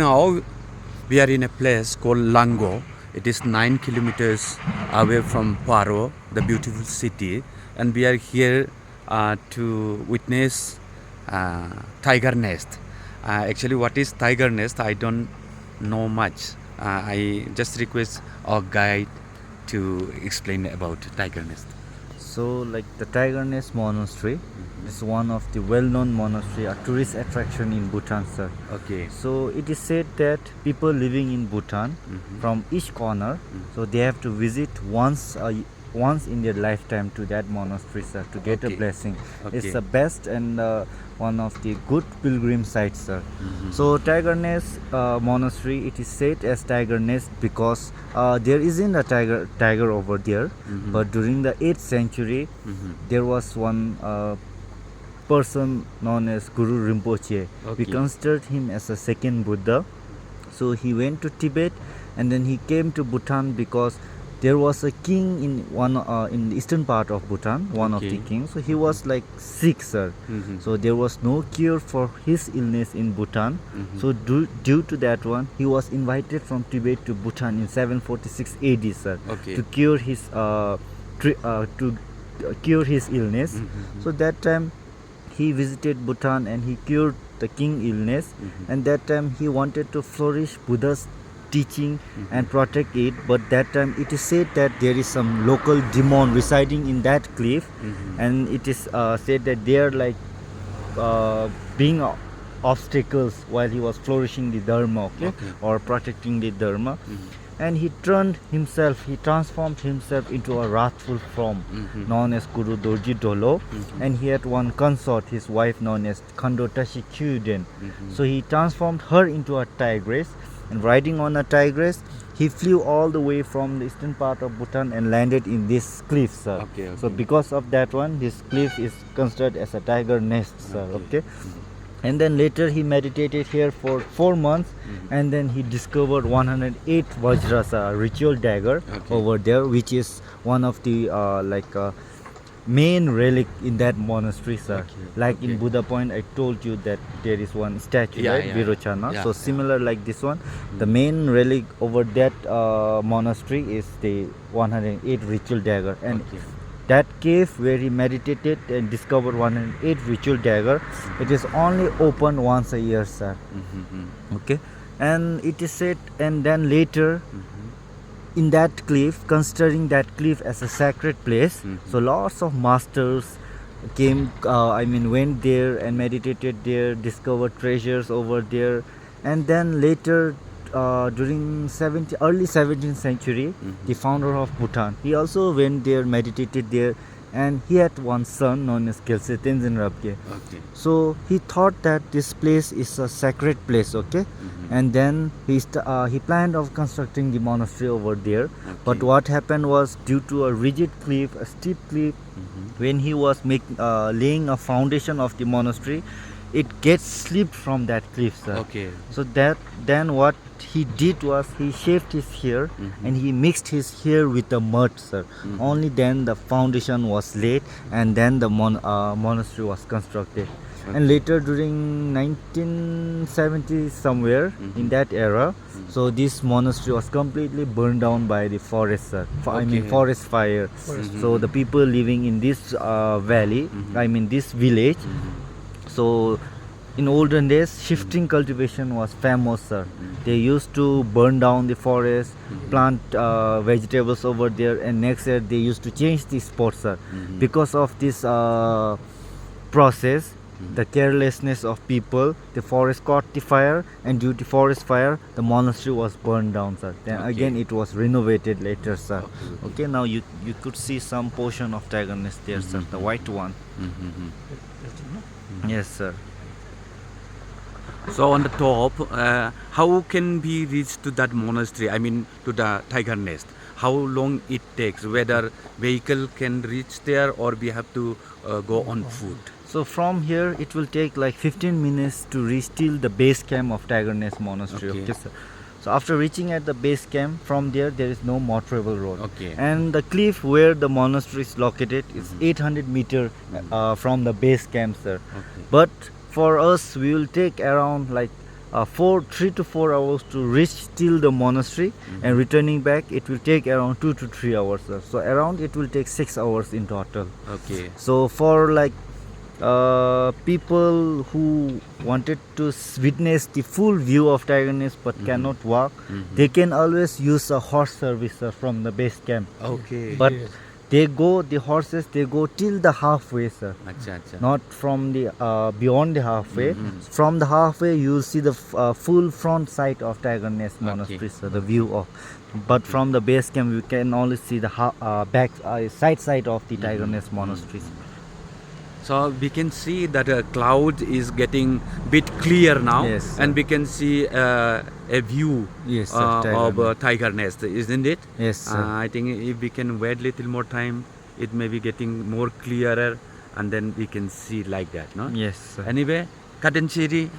now we are in a place called Lango. It is 9 kilometers away from Paro, the beautiful city, and we are here to witness Tiger Nest. Actually, what is Tiger Nest? I don't know much. I just request our guide to explain about Tiger Nest. So, like the Tiger Nest Monastery is one of the well-known monastery, a tourist attraction in Bhutan, sir. Okay. So it is said that people living in Bhutan from each corner, so they have to visit once in their lifetime to that monastery, sir, to get a Okay. blessing. Okay. It's the best and one of the good pilgrim sites, sir. So Tiger Nest Monastery, it is said as Tiger Nest because there isn't a tiger over there, but during the 8th century, there was one person known as Guru Rinpoche. We Okay. considered him as a second Buddha. So he went to Tibet and then he came to Bhutan because there was a king in the eastern part of Bhutan, one of the Okay. kings. So he was like sick, sir. So there was no cure for his illness in Bhutan. So due to that one, he was invited from Tibet to Bhutan in 746 AD, sir, Okay. to cure his cure his illness. So that time he visited Bhutan and he cured the king illness, and that time he wanted to flourish Buddha's teaching and protect it, but that time it is said that there is some local demon residing in that cliff, and it is said that they are like being obstacles while he was flourishing the dharma, okay, or protecting the dharma. And he transformed himself into a wrathful form known as Guru Dorji Dolo, and he had one consort, his wife known as Khandotashi Kyuden. So he transformed her into a tigress, and riding on a tigress, he flew all the way from the eastern part of Bhutan and landed in this cliff, sir. Okay. So because of that one, this cliff is considered as a tiger nest, sir. Okay. And then later he meditated here for 4 months, and then he discovered 108 Vajras, a ritual dagger over there, which is one of the main relic in that monastery, sir. Like in Buddha Point, I told you that there is one statue, Yeah, right, yeah. Virochana. Yeah, So similar like this one, the main relic over that monastery is the 108 ritual dagger, and that cave where he meditated and discovered 108 ritual dagger, it is only open once a year, sir. Okay, and it is said, and then later in that cliff, considering that cliff as a sacred place, so lots of masters came, went there and meditated there, discovered treasures over there, and then later during early 17th century, the founder of Bhutan, he also went there, meditated there, and he had one son known as Kelse Tenzin Rabge. Okay. So he thought that this place is a sacred place, okay, and then he planned of constructing the monastery over there. But what happened was, due to a rigid cliff, a steep cliff, when he was laying a foundation of the monastery, it gets slipped from that cliff, sir. Okay. So then what he did was he shaved his hair and he mixed his hair with the mud, sir. Only then the foundation was laid, and then the monastery was constructed. And later during 1970 somewhere in that era, so this monastery was completely burned down by the forest, sir. Forest fire. So the people living in this valley, this village, so in olden days, shifting cultivation was famous, sir. They used to burn down the forest, plant vegetables over there, and next year they used to change the spot, sir. Because of this process, the carelessness of people, the forest caught the fire, and due to forest fire, the monastery was burned down, sir. Then again it was renovated later, sir. Okay, now you could see some portion of Tiger Nest there, sir, the white one. Yes, sir. So on the top, how can we reach to that monastery? To the Tiger Nest. How long it takes? Whether vehicle can reach there, or we have to go on foot? So from here it will take like 15 minutes to reach till the base camp of Tiger Nest Monastery. Okay, sir. So after reaching at the base camp, from there is no motorable road. Okay. And the cliff where the monastery is located is 800 meter from the base camp, sir. Okay. But for us, we will take around like 3 to 4 hours to reach till the monastery, and returning back it will take around 2 to 3 hours, sir. So around it will take 6 hours in total. Okay. So for like people who wanted to witness the full view of Tiger Nest but cannot walk, they can always use a horse service, sir, from the base camp. Okay. But the horses go till the halfway, sir. Acha, acha. Not from the beyond the halfway. From the halfway you will see the full front side of Tiger Nest Monastery, sir, the view of. But from the base camp you can only see the back side of the Tiger Nest Monastery. So we can see that a cloud is getting bit clear now, Yes, sir. and we can see a view Yes, sir, of Tiger Tiger Nest, isn't it? Yes, sir. I think if we can wait little more time, it may be getting more clearer, and then we can see like that, no? Yes, sir. Anyway, Katanchiri.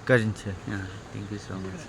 Karinche. Yeah, thank you so much.